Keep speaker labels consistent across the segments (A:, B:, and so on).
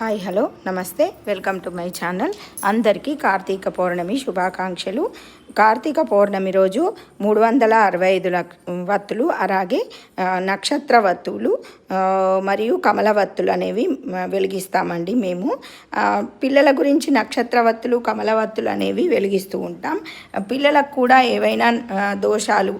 A: Hi hello నమస్తే welcome to my channel. అందరికీ కార్తీక పౌర్ణమి శుభాకాంక్షలు. కార్తీక పౌర్ణమి రోజు 365 వత్తులు, అలాగే నక్షత్ర వత్తులు మరియు కమల వత్తులు అనేవి వెలిగిస్తామండి. మేము పిల్లల గురించి నక్షత్ర వత్తులు, కమల వత్తులు అనేవి వెలిగిస్తూ ఉంటాం. పిల్లలకు కూడా ఏవైనా దోషాలు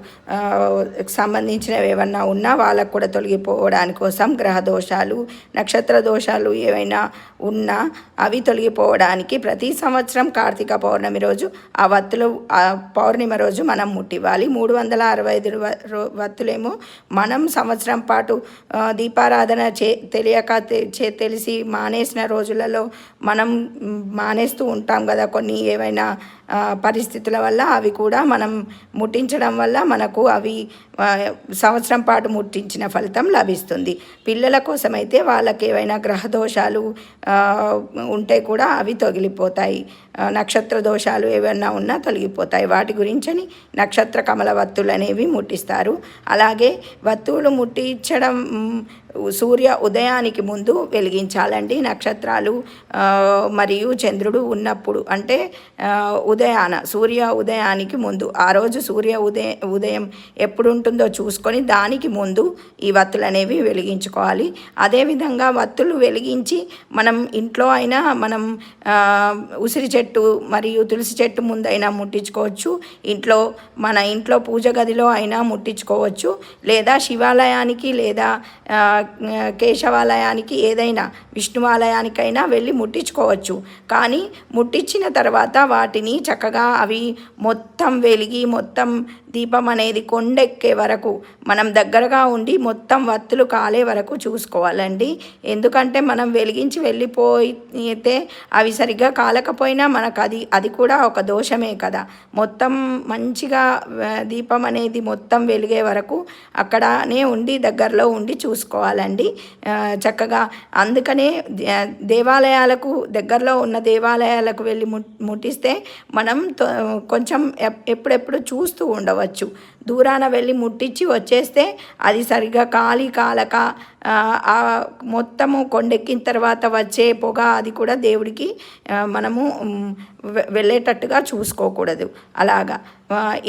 A: సంబంధించినవి ఏమన్నా ఉన్నా వాళ్ళకు కూడా తొలగిపోవడానికి కోసం గ్రహ దోషాలు, నక్షత్ర దోషాలు ఏవైనా ఉన్నా అవి తొలగిపోవడానికి ప్రతి సంవత్సరం కార్తీక పౌర్ణమి రోజు ఆ వత్తులు పౌర్ణిమ రోజు మనం ముట్టివ్వాలి. 365 వత్తులేమో మనం సంవత్సరం పాటు దీపారాధన తెలిసి మానేసిన రోజులలో మనం మానేస్తూ ఉంటాం కదా, కొన్ని ఏవైనా పరిస్థితుల వల్ల. అవి కూడా మనం ముట్టించడం వల్ల మనకు అవి సంవత్సరం పాటు ముట్టించిన ఫలితం లభిస్తుంది. పిల్లల కోసమైతే వాళ్ళకి ఏవైనా గ్రహ దోషాలు ఉంటే కూడా అవి తొలగిపోతాయి. నక్షత్ర దోషాలు ఏవైనా ఉన్నా తొలగిపోతాయి. వాటి గురించని నక్షత్ర కమల వత్తులు అనేవి ముట్టిస్తారు. అలాగే వత్తువులు ముట్టించడం సూర్య ఉదయానికి ముందు వెలిగించాలండి. నక్షత్రాలు మరియు చంద్రుడు ఉన్నప్పుడు, అంటే సూర్య ఉదయానికి ముందు, ఆ రోజు సూర్య ఉదయం ఎప్పుడు ఉంటుందో చూసుకొని దానికి ముందు ఈ వత్తులు అనేవి వెలిగించుకోవాలి. అదేవిధంగా వత్తులు వెలిగించి మనం ఇంట్లో అయినా మనం ఉసిరి చెట్టు మరియు తులసి చెట్టు ముందైనా ముట్టించుకోవచ్చు. మన ఇంట్లో పూజ గదిలో అయినా ముట్టించుకోవచ్చు. లేదా శివాలయానికి లేదా కేశవాలయానికి, ఏదైనా విష్ణువాలయానికైనా వెళ్ళి ముట్టించుకోవచ్చు. కానీ ముట్టించిన తర్వాత వాటిని చక్కగా అవి మొత్తం వెలిగి మొత్తం దీపం అనేది కొండెక్కే వరకు మనం దగ్గరగా ఉండి మొత్తం వత్తులు కాలే వరకు చూసుకోవాలండి. ఎందుకంటే మనం వెలిగించి వెళ్ళిపోయితే అవి సరిగ్గా కాలకపోయినా మనకు అది కూడా ఒక దోషమే కదా. మొత్తం మంచిగా దీపం అనేది మొత్తం వెలిగే వరకు అక్కడనే ఉండి దగ్గరలో ఉండి చూసుకోవాలండి చక్కగా. అందుకనే దేవాలయాలకు, దగ్గరలో ఉన్న దేవాలయాలకు వెళ్ళి ముట్టిస్తే మనం కొంచెం ఎప్పుడెప్పుడు చూస్తూ ఉండవచ్చు. దూరాన వెళ్ళి ముట్టించి వచ్చేస్తే అది సరిగ్గా కాలక మొత్తము కొండెక్కిన తర్వాత వచ్చే పొగ అది కూడా దేవుడికి మనము వెళ్ళేటట్టుగా చూసుకోకూడదు. అలాగా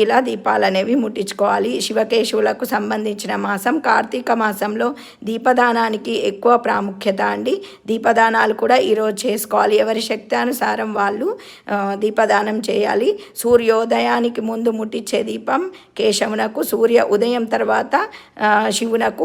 A: ఇలా దీపాలు అనేవి ముట్టించుకోవాలి. శివకేశవులకు సంబంధించిన మాసం కార్తీక మాసంలో దీపదానానికి ఎక్కువ ప్రాముఖ్యత అండి. దీపదానాలు కూడా ఈరోజు చేసుకోవాలి. ఎవరి శక్తి అనుసారం వాళ్ళు దీపదానం చేయాలి. సూర్యోదయానికి ముందు ముట్టించే దీపం కేశవునకు, సూర్య ఉదయం తర్వాత శివునకు.